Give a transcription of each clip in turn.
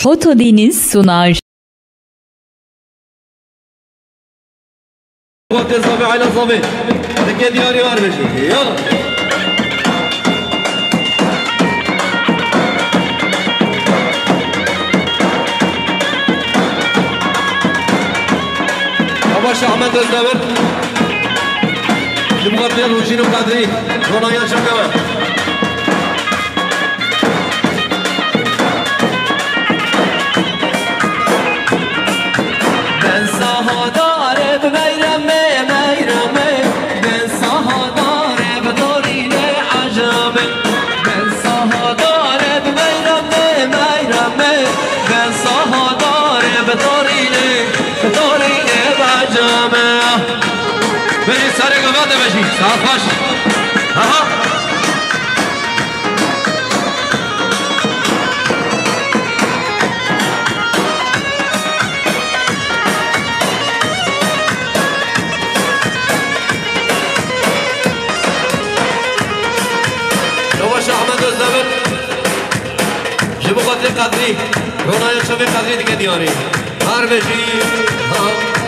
Fotodeniz sunar. وقت الصبي على الصبي تكيد ياري واربشي يلا أبا شيخ أحمد الزبر المغطية الوشين وقادري رونايا شكوى بجي ساري قبادة بجي ساعة فاش ها نواش أحمد الزبر جيبو قدري قدري رونا يشوفي قدري دي كدياني هار بجي ها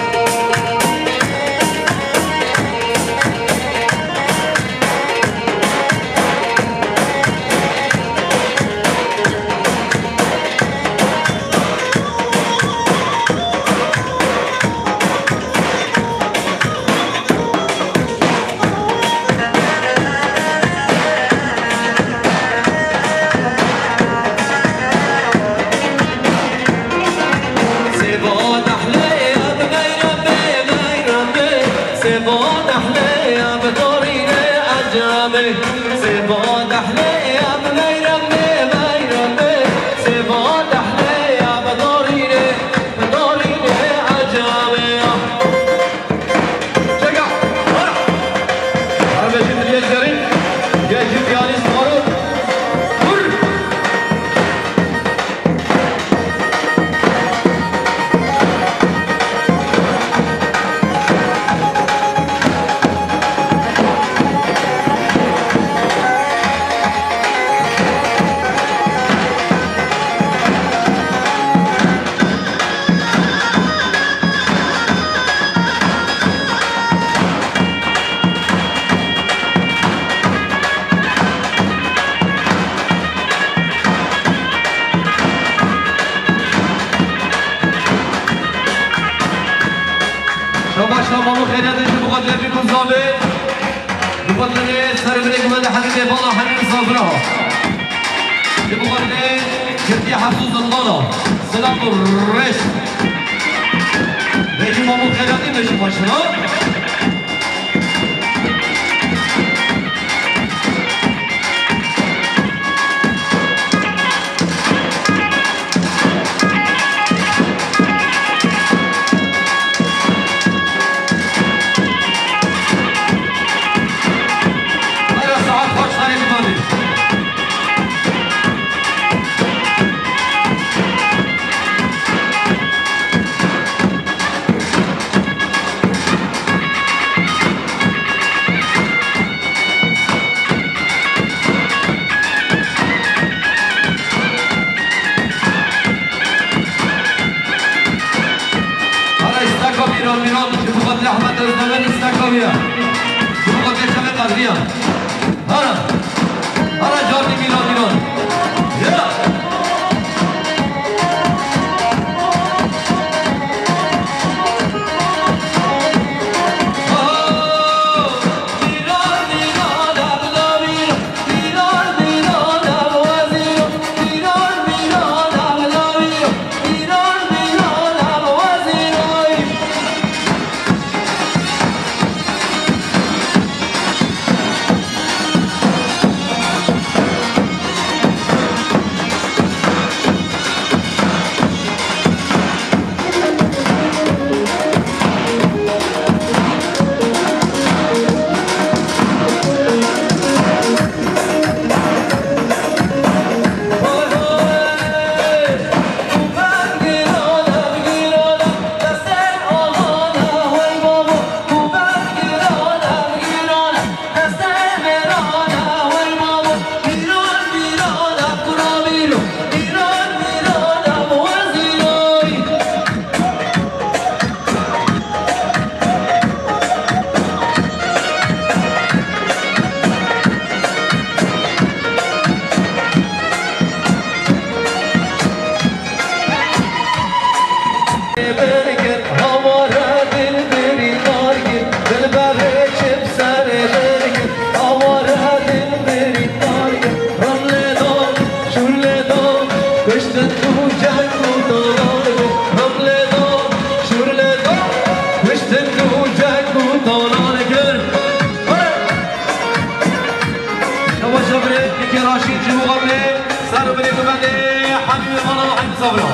گوانده حبیب مالا حبیب صبرا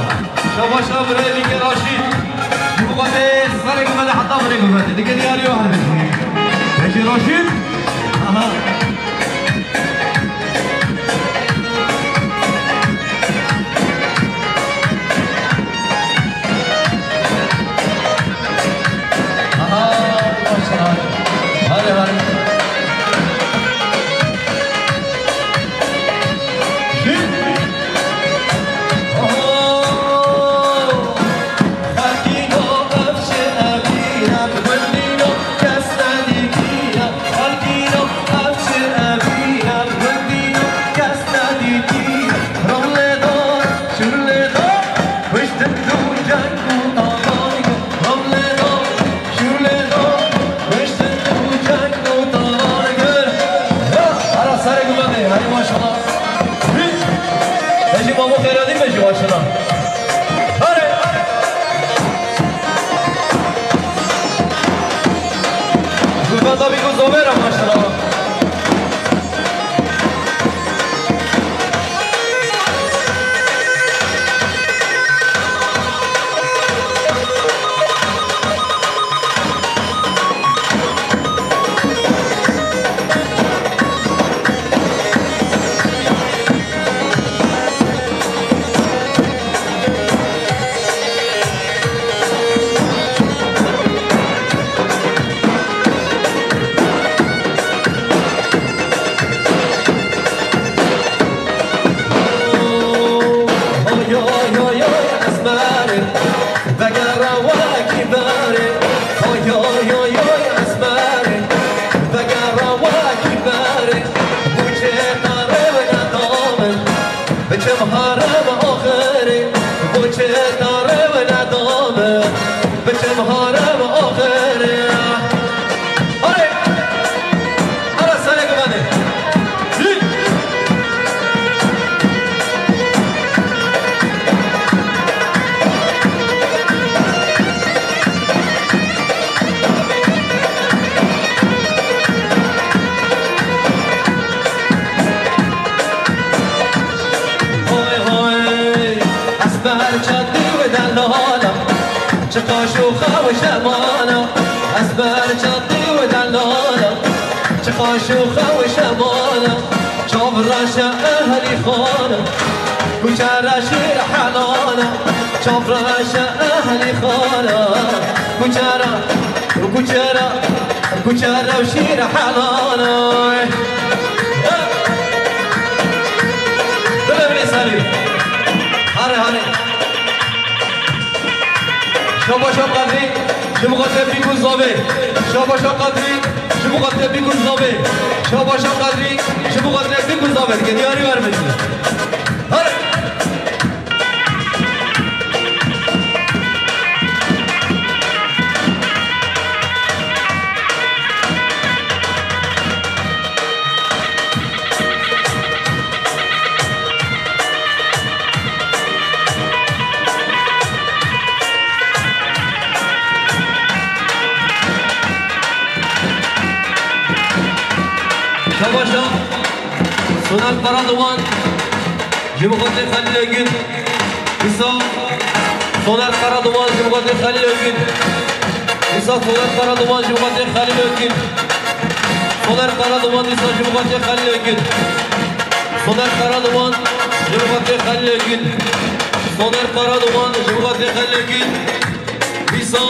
شما شبره دیگه راشید گوانده سر گوانده حتی بره گوانده دیگه دیاری و حل بشید بشی راشید آها شوخة وشمانة شوف رشا أهلي خانة كجرة شير حنانة شوف رشا أهلي خانة كجرة وشير حنانة سلام هاري شباشا قدري شبقات بيكون زابي شباشا قدري شبقات بيكون زابي شباشا قدري شبقات بيكون زابي كده ياري ورمجي هاري شباشا سونال برادوان جمغات خليجين إسا سونال برادوان جمغات خليجين إسا سونال برادوان جمغات خليجين سونال برادوان إسا جمغات خليجين سونال برادوان جمغات خليجين سونال برادوان جمغات خليجين إسا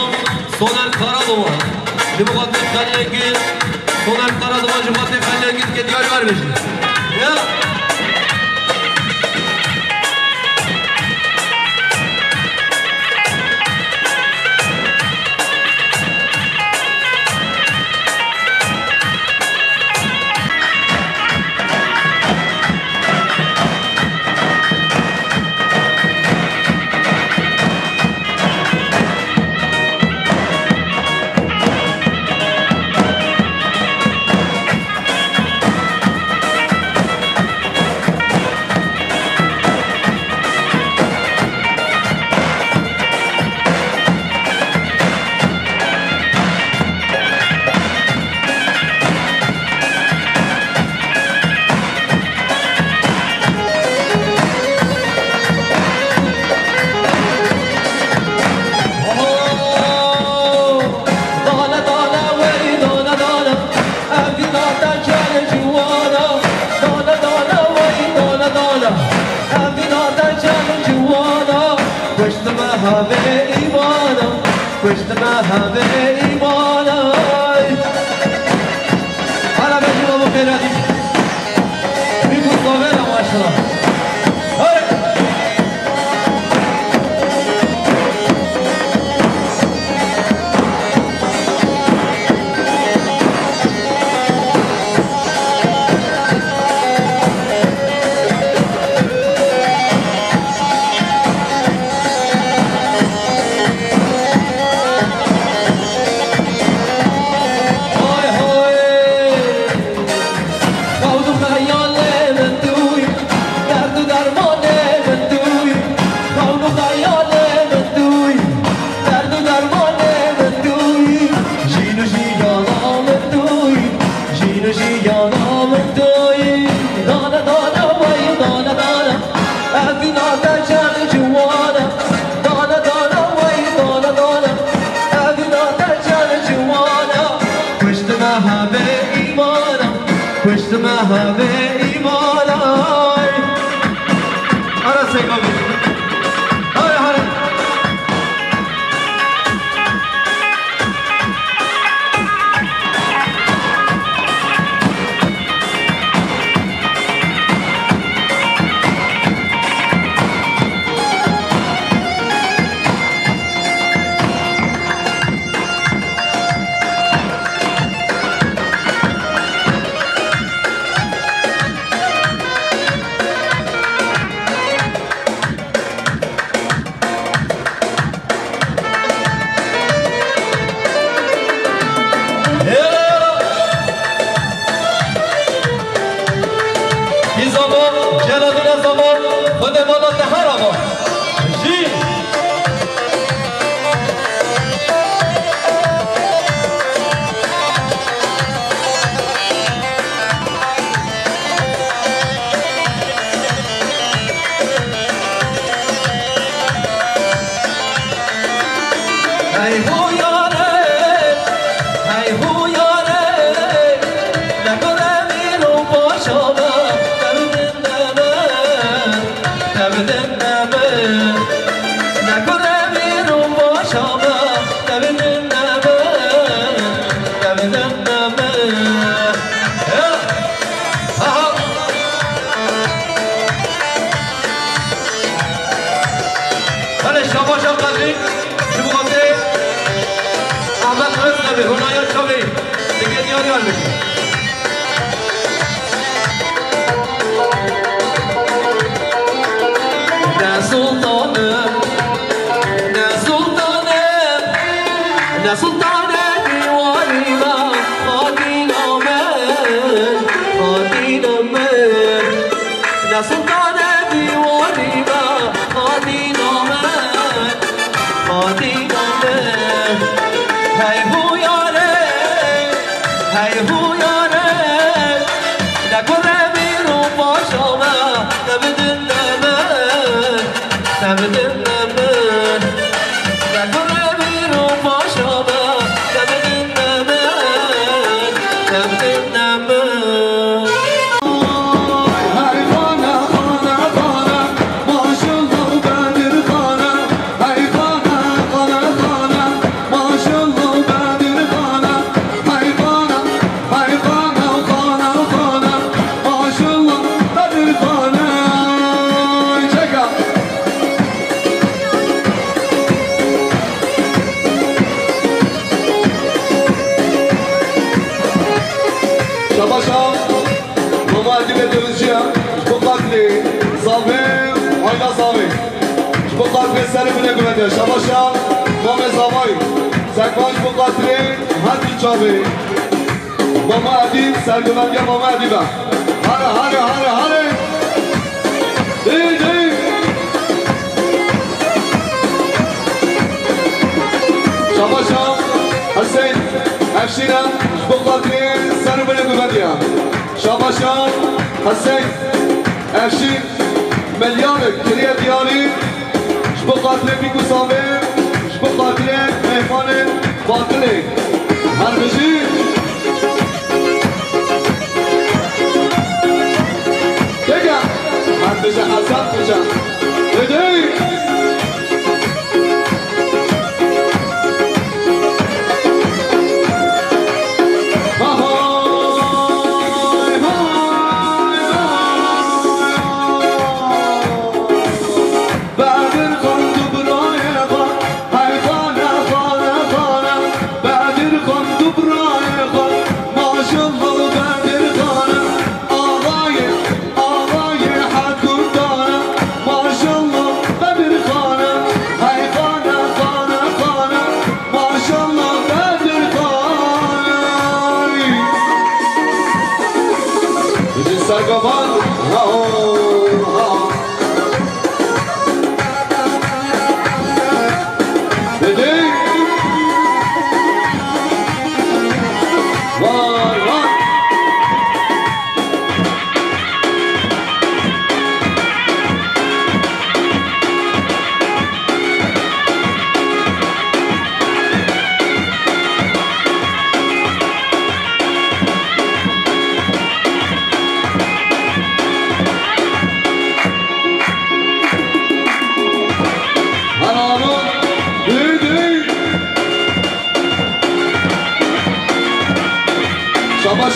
سونال برادوان جمغات خليجين سونال برادوان جمغات خليجين كديار ورمجي يا همه ایمانم پشت ما همه ایمانم حالا به جناب و خیراتی بیگون قابل ماشالله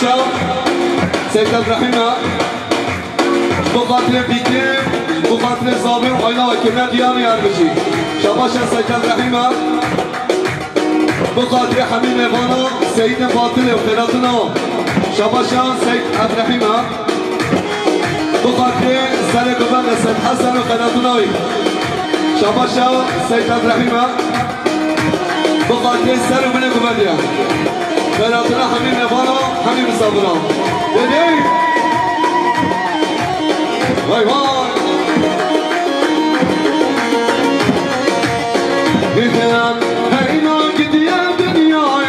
شباشا سيد ابراهيم بخاطر بيكي بخاطر صابر وعينا وكنا دياني اربشي شباشا سيد ابراهيم بخاطر حميد ايوانا سيد باطل وخيراتنا شباشا سيد ابراهيم بخاطر سر قبل سيد حسن وخيراتنا شباشا سيد ابراهيم بخاطر سر من قبل خيراتنا حميد ايوانا حميد صابرنا يدي واي واي إذن هينا قديا دنياي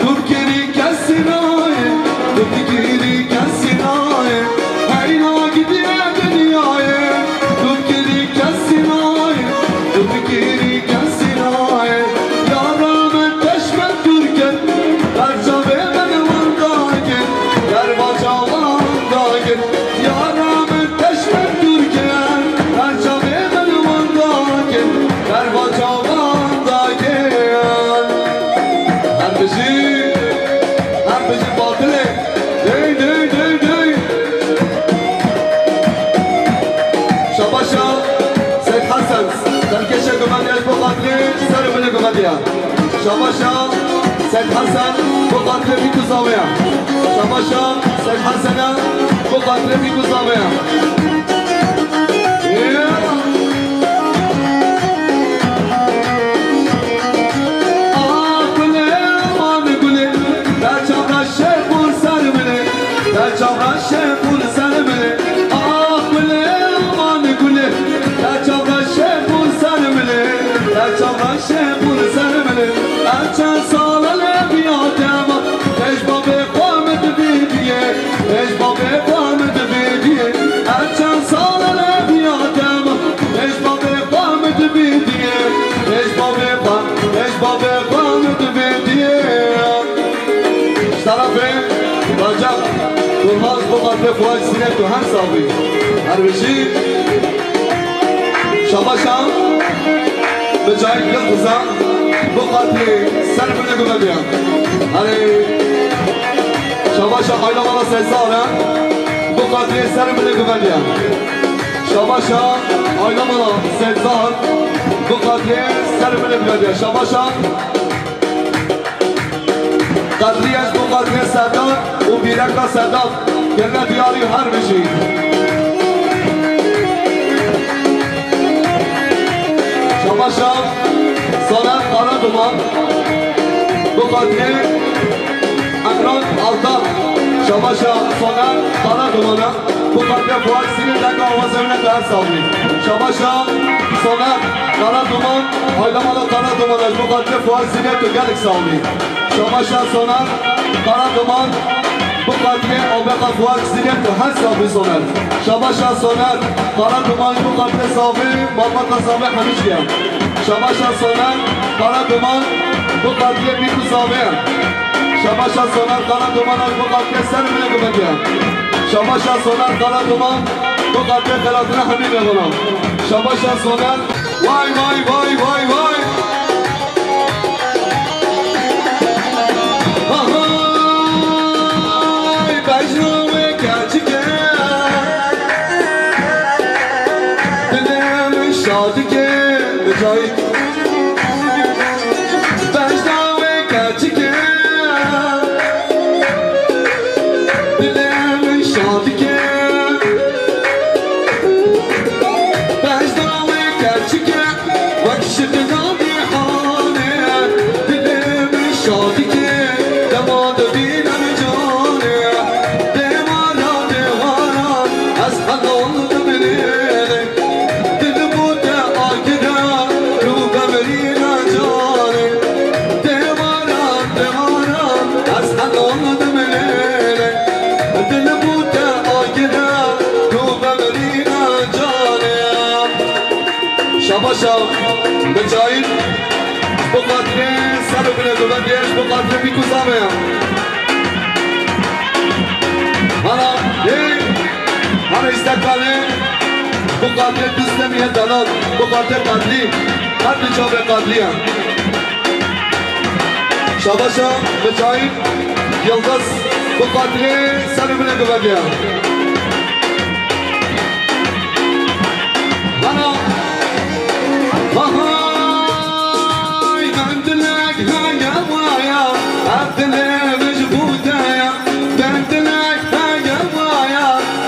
تبكيني كالسناي تبكيني كالسناي هينا قديا دنياي تبكيني كالسناي تبكيني كالسناي يا رامن تشمت تركن درجة بمن ونداكن درباجة ونداكن يا رامن تشمت تركن درجة بمن ونداكن درباجة هربجي باطله دي دي دي دي شباشا سيد حسن تركيشة قمانية بقاتلي سر من قمانية شباشا سيد حسن بقاتلي بيكو زاوية شباشا سيد حسن بقاتلي بيكو زاوية Durmaz bu kadar fuaj sinek tu her sabi. Harbişi Şabaşan Bıçayık yıldızı bu kadar serpine güveniyor. Hani Şabaşan aylamalı sesara bu kadar serpine güveniyor. Şabaşan aylamalı sesar bu kadar serpine güveniyor. Şabaşan قدریش دو قدری صداد و بیرکا صداد گرنه دیاری هر بشی شباشا سالت قرار دومان دو قدری اکران آلتار شباشا سالت قرار دومانه دو قدری فواد سینی دنگا آوازمینه در سالی شباشا سالت قرار دومان آیلمالا قرار دومانه دو قدری فواد سینی تو گلک سالی شماشا سونر قرار دومان bu kadri obeka fuak sinem to her sabi soner şabaşa soner qara duman bu kadri sabi babata sabi hamish gel şabaşa soner qara duman bu kadri bir sabi şabaşa soner qara duman bu kadri ser bile güveniyor şabaşa soner qara duman bu kadri khalatına hamid olana şabaşa soner vay vay vay vay vay شباشا بجاید بقدر سر بله دوبندیش بقدر بیکوزامه هانا استقباله بقدر دوستمیه دلال بقدر قدلی هر بجا به قدلی هم شباشا بجاید یلدز بقدر سلام نقبل أنا هاي بندلك هيا ويا عبدالله مجبوطة يا بندلك هيا ويا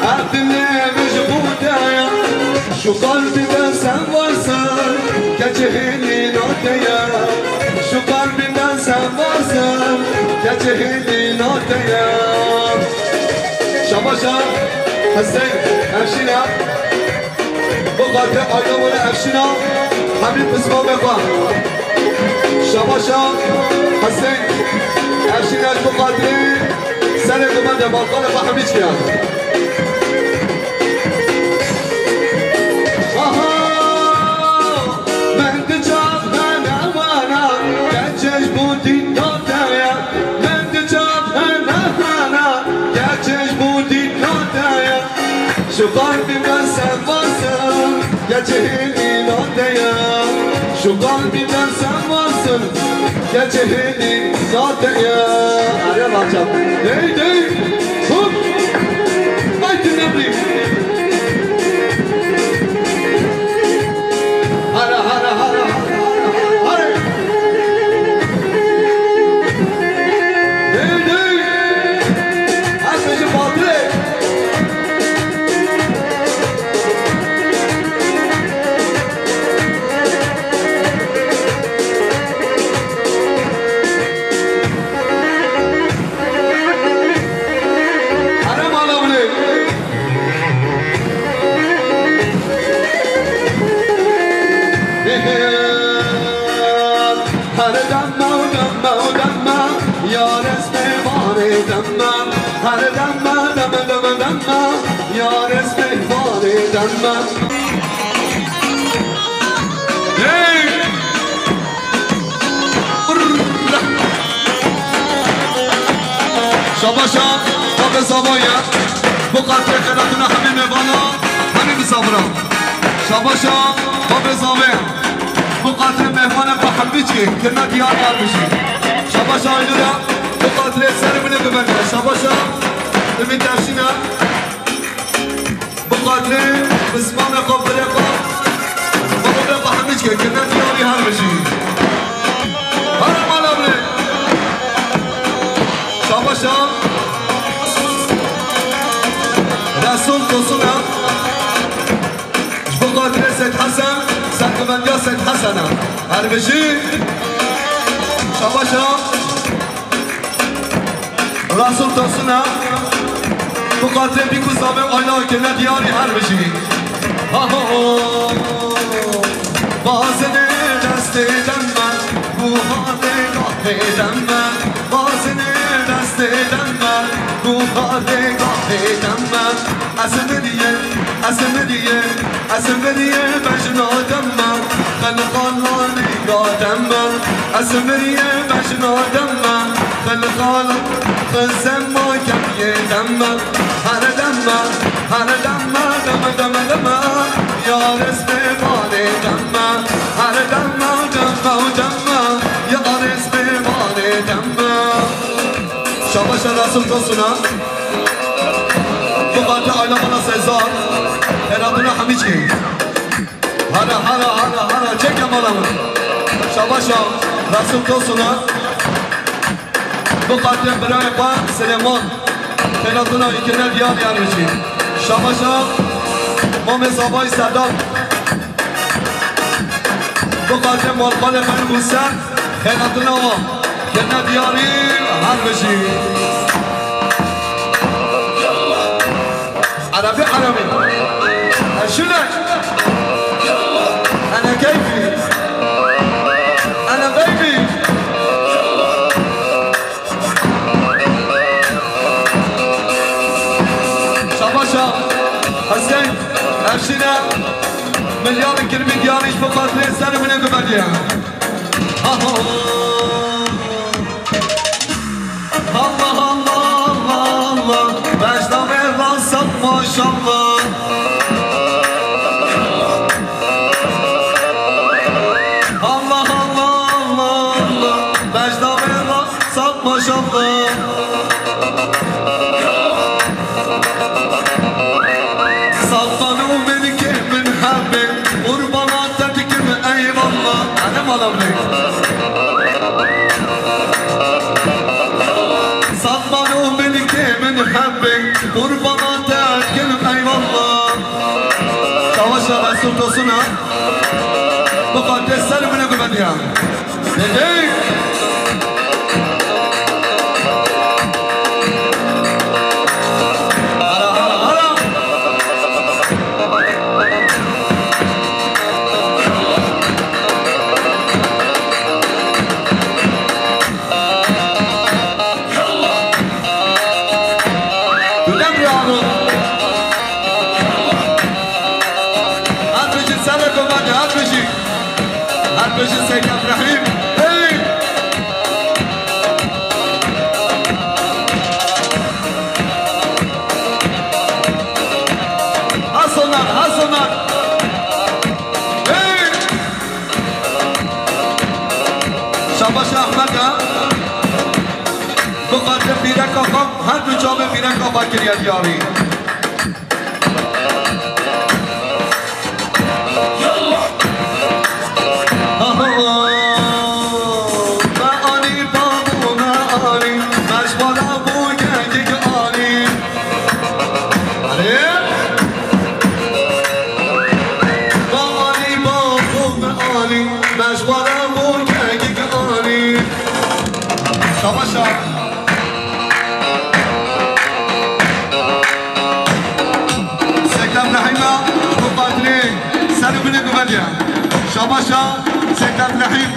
عبدالله مجبوطة يا شو قلبي بس انوصل كجهلي نوتيا شو قلبي بس انوصل كجهلي نوتيا شباشا حسين امشينا بقدر آیا ولی افشینا همین بسما بخواه شباشا حسین افشیناش بقدری سر گمنده بالقال با همیچ کرد آها من دجاب هنوانا گچش بودی ناتایا من دجاب هنوانا گچش بودی ناتایا شو قلبي بنسى واصل يا جهلي نوتيا شو قلبي بنسى واصل يا جهلي نوتيا يا رجب دي دي هوب بيت النبي هلا هلا هلا هلا دي دي اسمع جبالي هر دم دم دم دم یار استقبال دم شباشا باب زوایا بقدر خیراتنا همین بالا همین صبرا شباشا باب زوایا بقدر مهمان با حبیچی که ندیار دار بشی شباشا ایلولا بقدر سر منه ببنده شباشا ببین تفشینا بقدر بسمان خواب بره خواب بابا با حبیچی که ندیاری هر بشی هر مالا بره شباشا رسول دوستونا بقدر سید حسن سرکوبندیا سید حسنم هر بشی شباشا رسول دوستونا بقدر بیکو زابه آینا که ندیاری هر بشی بازنه دست دم من بوهانه گاه دم من بازنه دست دم من بوهانه گاه دم من اسمریه بجنادم من خلقان نگادم من اسمریه بجنادم من خلقان خزم ما کمیه دم من هر دم من دم یار اسم مانه دم من هر دم یار اسم مانه دم من شاباش رسول دوستونا بقاطع آیلا بنا سزار خیراتونا همیچی هلا چه کمالمون شاباشا رسول دوستونا بقاطع برای قوام سلیمان خیراتونا ایکنه دیار یار بشی شاباشا مام زابای صدام بقاطع مالقال خیلی بوسن خیراتونا کنه دیاری هر بشی عربي شنك انا كيفي انا بيبي شباشا حسين افشينا مليار كلمة ديانيش بقاتلين سنة من قبلها الله بجنب الراسب ما شاء الله الله بجنب الراسب ما شاء الله بالا بلک صدمانو ملکه من حبک قربانات کنم ای والله شواشا رسول توسنا مقدس سر منو گمدیم دیدی بجي سيد عبد الرحيم اي حصلنا اي شاباش احمد مقدم میرک آقا هر دو جامعه میرک آقا کریت یاری شاباشا سيد عبد الرحيم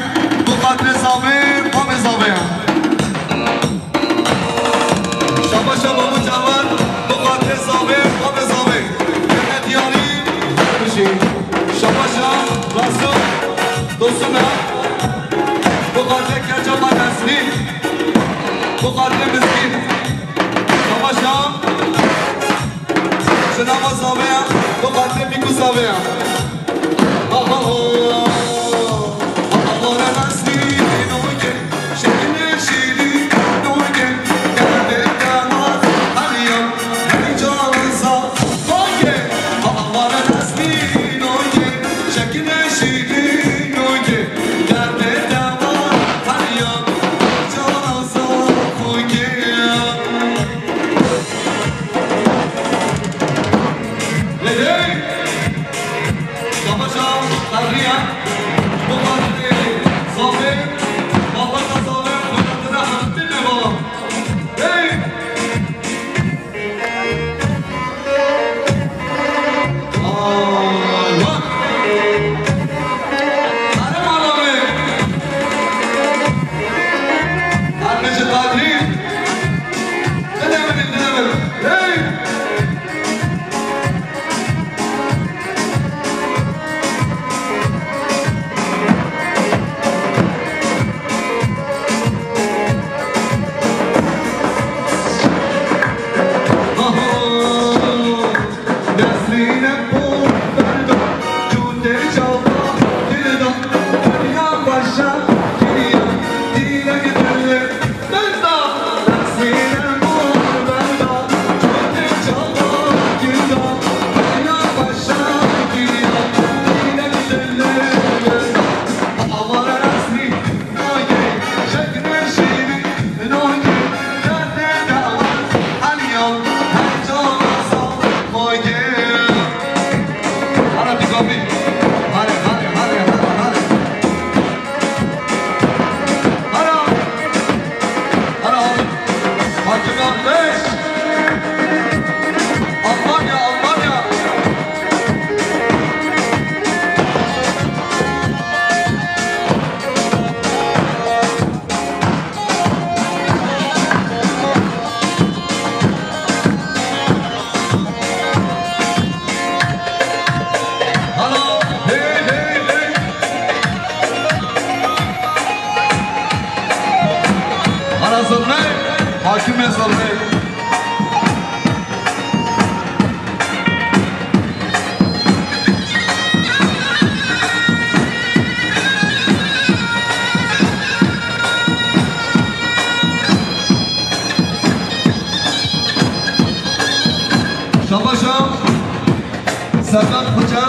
مقاتل صابر قوم صابر شاباشا بابو جواد مقاتل صابر قوم صابر كانت ياري مشي شاباشا رسول دوستنا مقاتل كجابا نسري مقاتل مسكين شاباشا جناب صابر مقاتل بيكو صابر سردار خوجا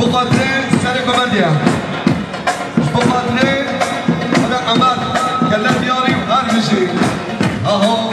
مقاتل سر کمندیا بخاطري هذا عمل كلا دياري وهرمشي اهو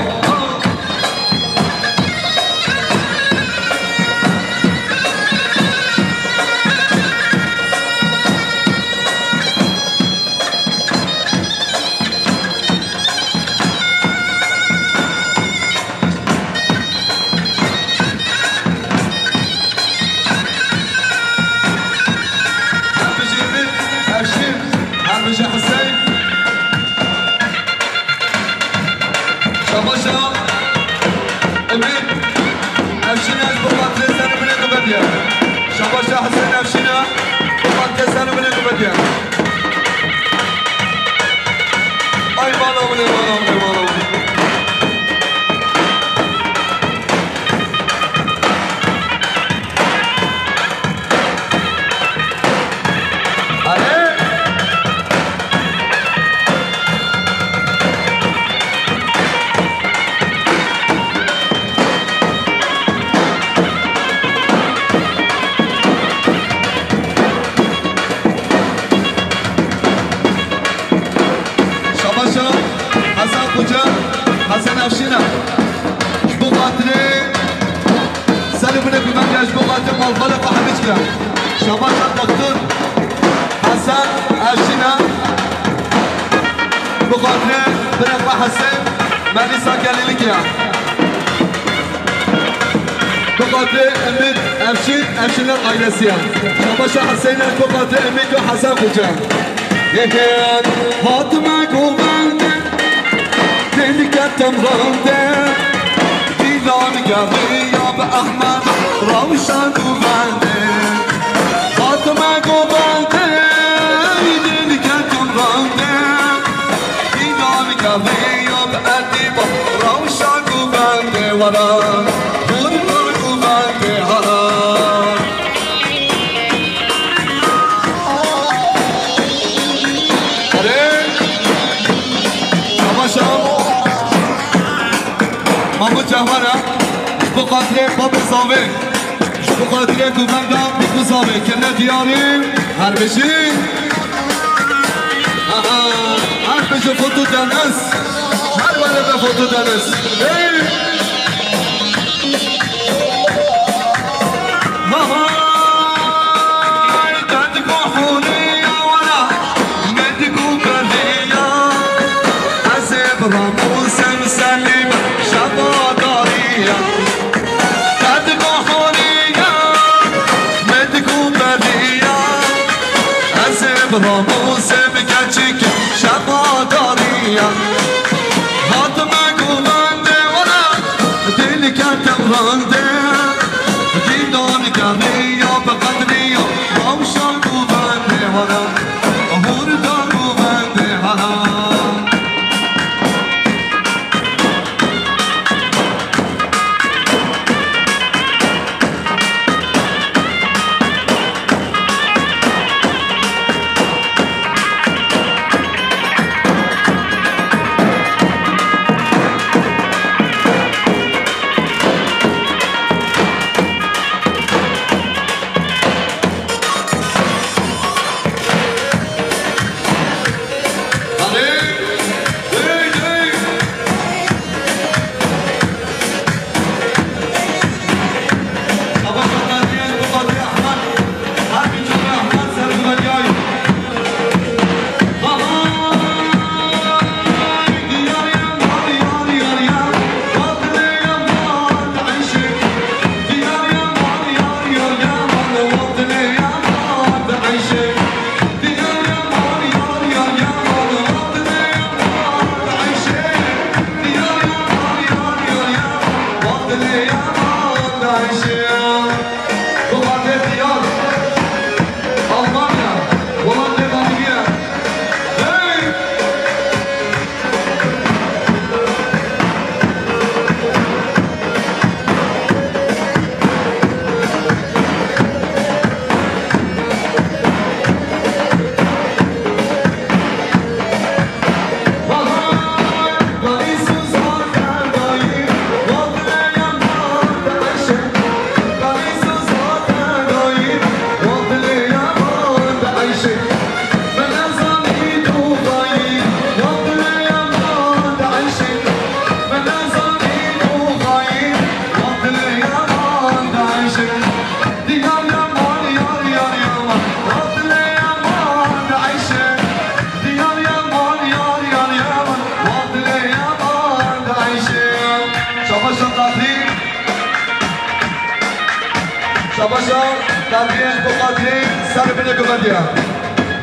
بين قباديا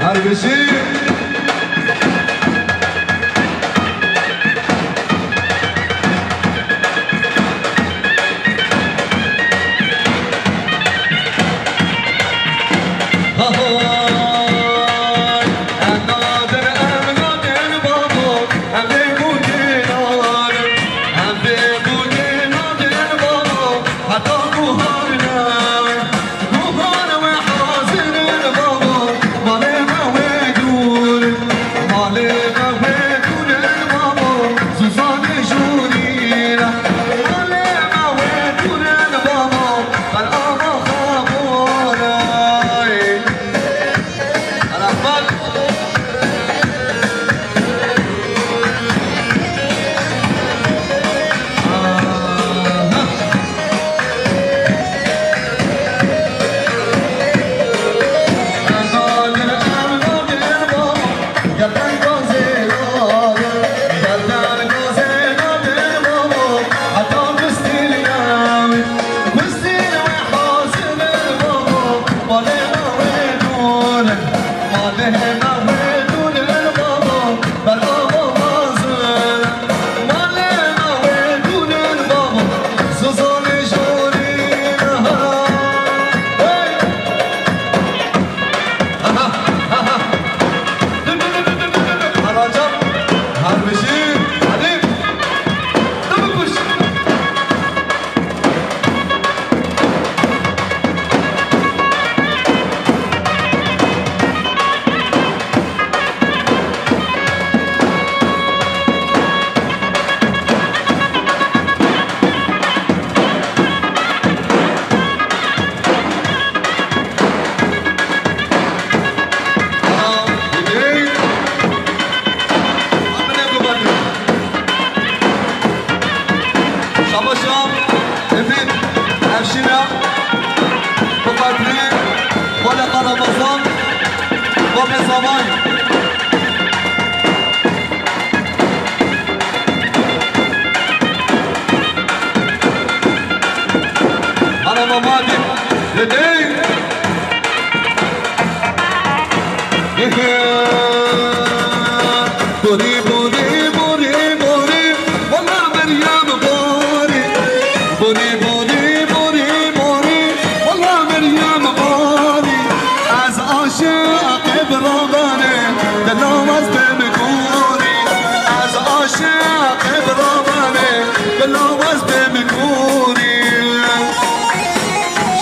هربشي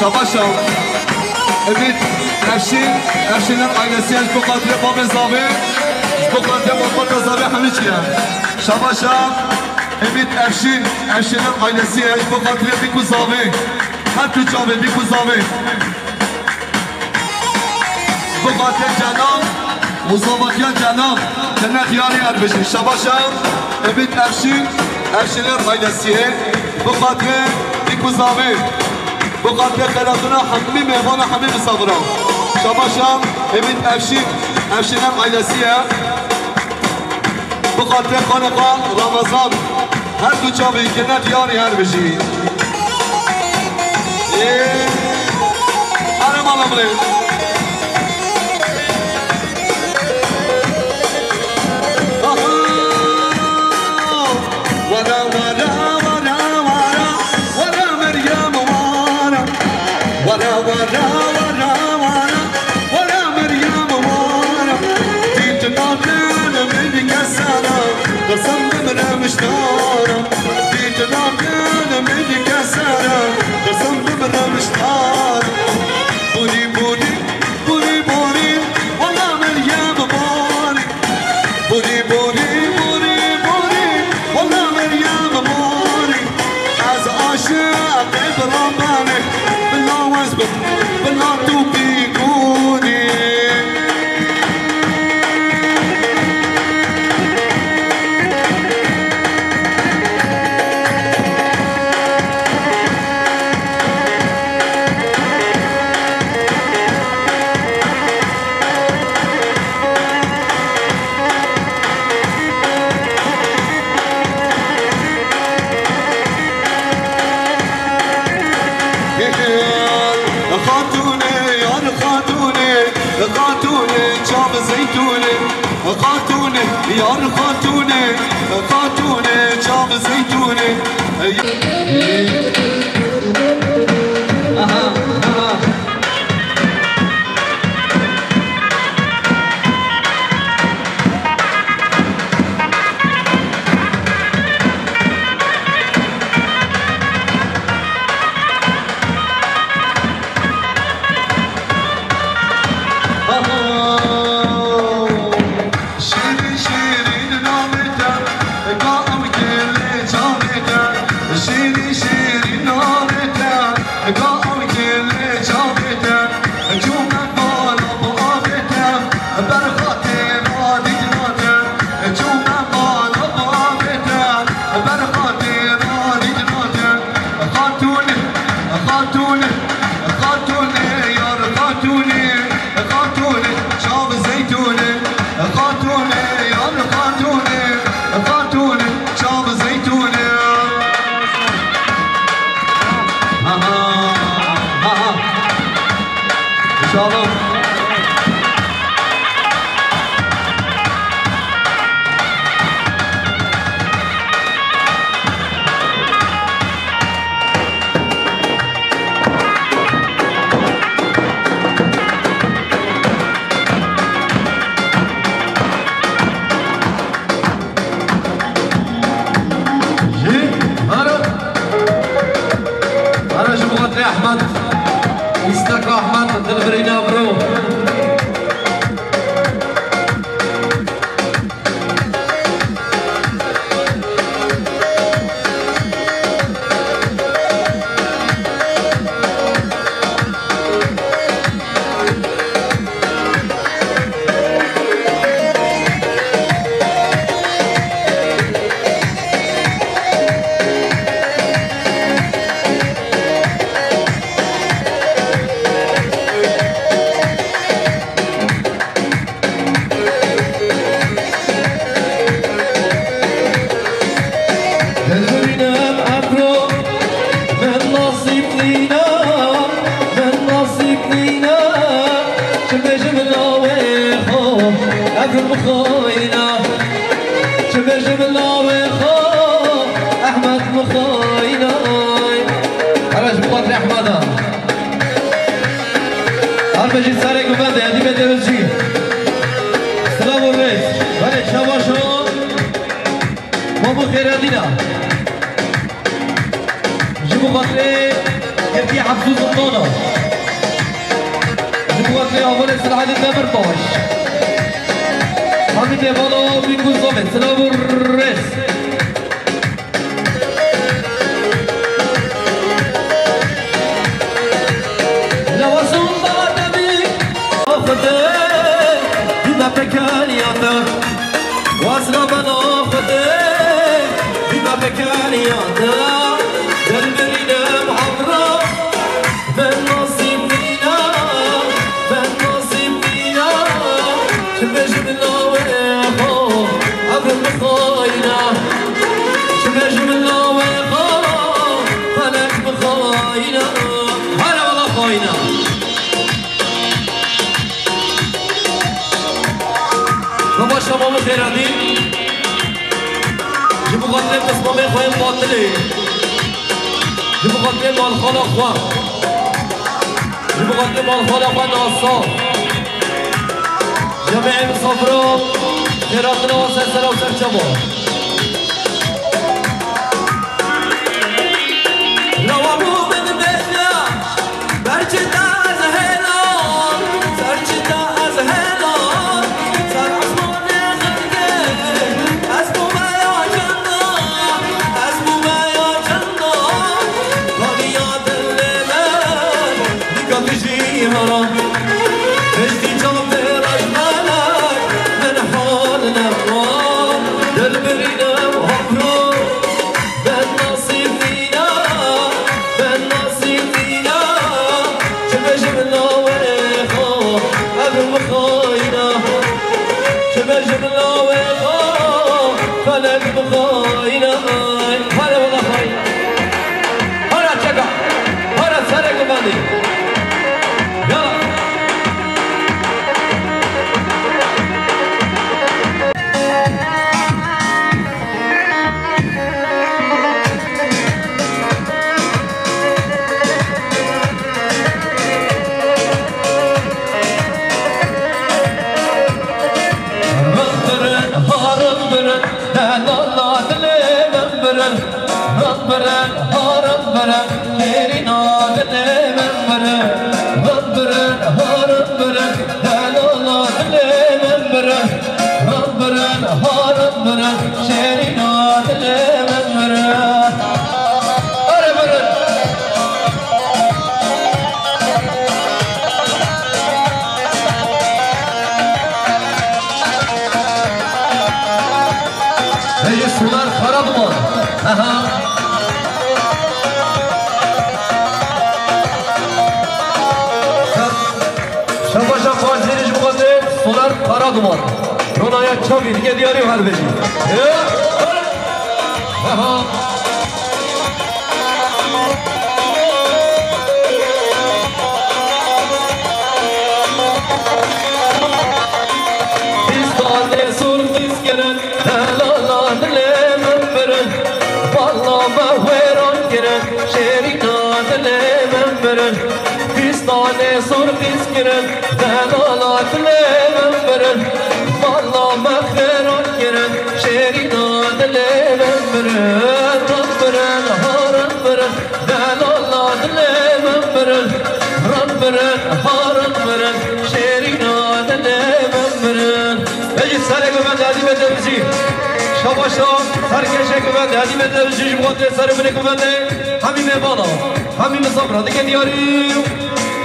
شباشا ابيت افشين العينسية بقدر باب الزابي بقدر باب الزابي حميشيا شباشا ابيت افشين العينسية بقدر بيكو زابي حتى جابي بيكو زابي بقدر جنام مصابكيا جنام كنا خياري اربشي شباشا ابيت افشين العينسية بقدر بيكو زابي بقدر خلاتنا حمي مهمانا حمي بصغرا شباشا امين افشين العيلسية بقدر خانقا رمضان هر دو جابي كنا دياري هر بشي انا مالا بلي قسم بمنا مشتارة بيتنا كان مني كسارة قسم بمنا مشتارة بودي يار خاتونه خاتونه جام زيتونه بره شیرین دل من بره ران بره هاران بره دلالا دل من بره ران بره هاران بره شیرین دل من بره آره بره هی سونار خراب مون شباشا فاجزینش بخواسته سونار خراب مون رونایا چاوی دیگه دیاریم حل بشیم سرخیز گرن دلالات لیمم برن والا مخیران گرن شیرینات لیمم برن ران برن هاران برن دلالات لیمم برن ران برن هاران برن شیرینات لیمم برن بجی سر گوند عدیم دوزی شباشا سرکشه گوند عدیم دوزی جمعات سر بره گوند همین بالا همین صبرا دیگه دیاری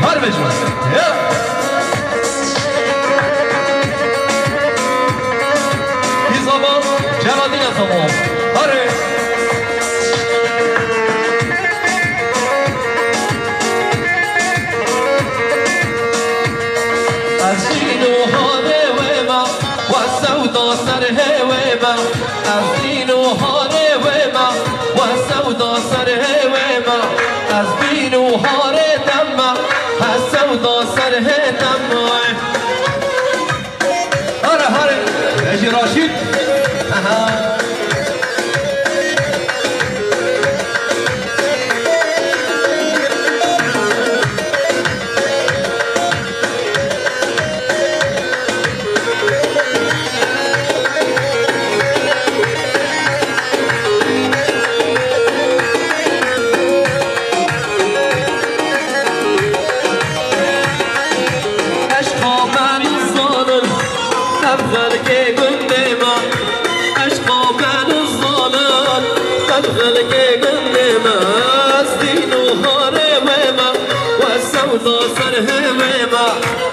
هر بجمع بی زمان جلالین زمان هره از دین و هاره و ما و سودا سر هوه ما از دین و هاره و ما و سودا سر هوه ما از دین و هاره دم سودا سره دمای هره هره اجی راشید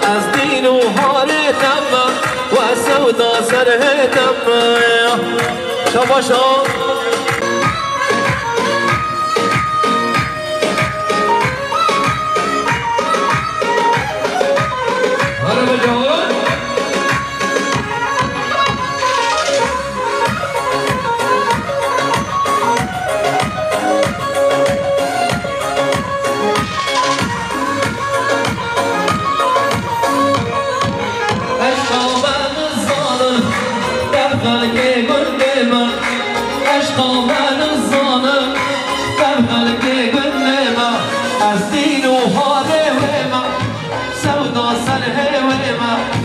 از دین و هاره تمام و سودا سره تمام شباشا هره بجاون از دین و هاره و ما سودا سر هوه ما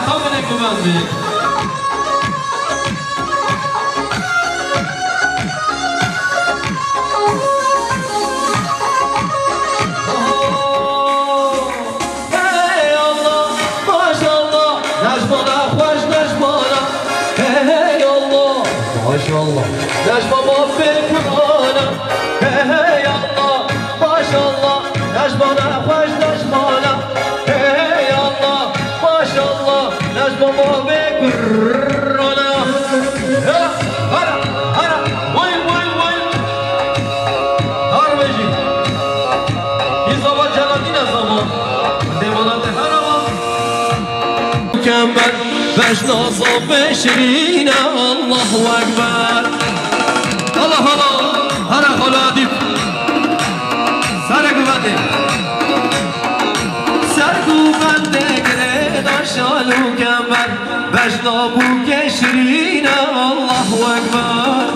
حتا من گوبندی Maşallah, Necbaba Kur'an'a, hey Allah, maşallah, Necbana hoş Necbana, hey Allah, maşallah, Necbaba Kur'an'a. Hara, hara, vay vay vay. Harveci, İzaba Celadine zaman, devanate harama. Mükemmel. Beşnaz o beşirine Allahu Ekber. Allah Allah, hara haladip. Sara güvende. Sar güvende gire daşalu kemer. Beşnaz bu beşirine Allahu Ekber.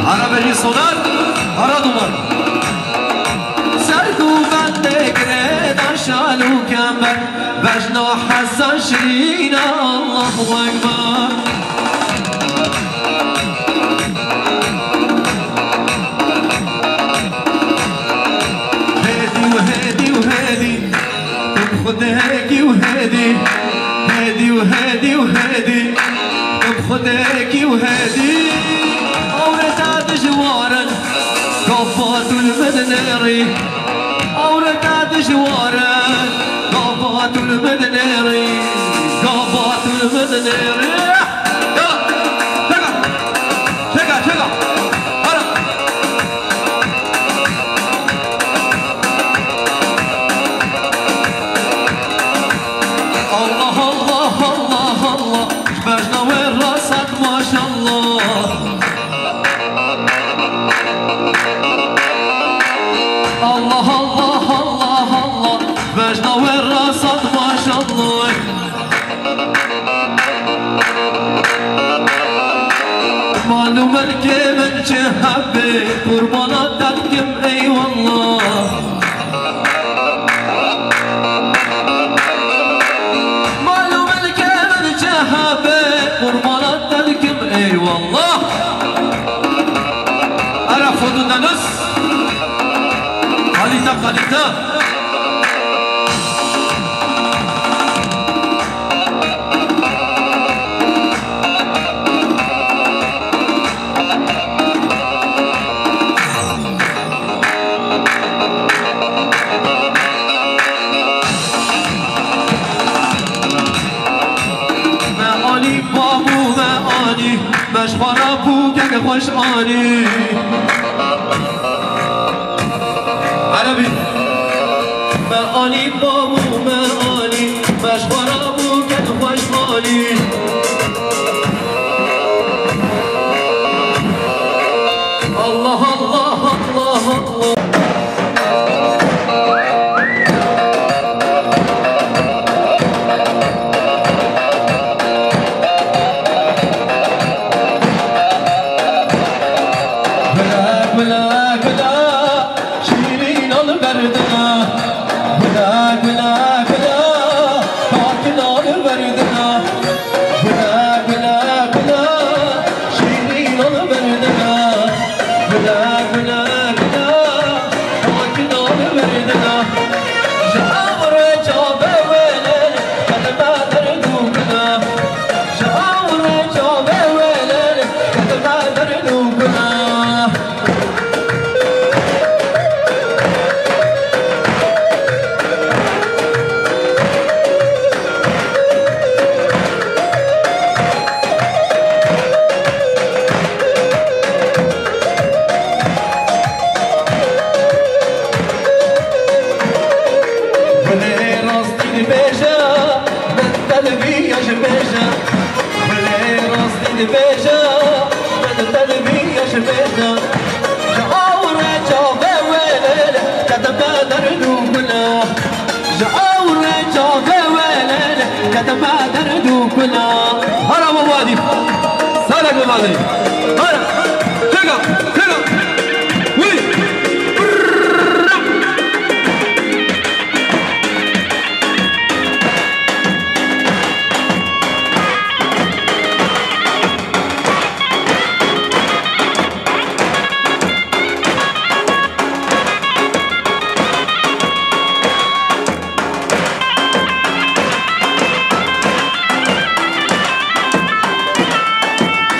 Hara beşi sonar, hara duman. Sar güvende gire daşalu kemer. بجنا حسن شرين الله أكبر هادي وهادي وهادي طب خد هاكي وهادي هادي وهادي وهادي طب خد هاكي وهادي أورتات جوارا كفات المدناري أورتات جوارا قابات المدنيري قابات المدنيري يلا شقا شقا شقا هلا الله الله الله الله شبجنا وين راسك ما شاء الله الله الله الله الله بجنا وين راسك ما شاء الله معلوم الكيم الجهبي قربانات تلكم اي والله معلوم الكيم الجهبي قربانات تلكم اي والله انا خذنا نص قليتا قليتا مشخورا بوگه خوش آنی عربی معانی بابو معانی مشخورا بوگه خوش آنی الله الله الله الله هلا موادي سالك موادي هلا تقع تقع وي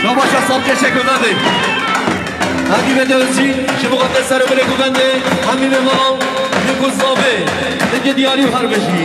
شاباشا صاحب تشکر داده همی بدونچی شما قد سر بله گونده همی به ما یک زابه دیگه دیاری هر بشی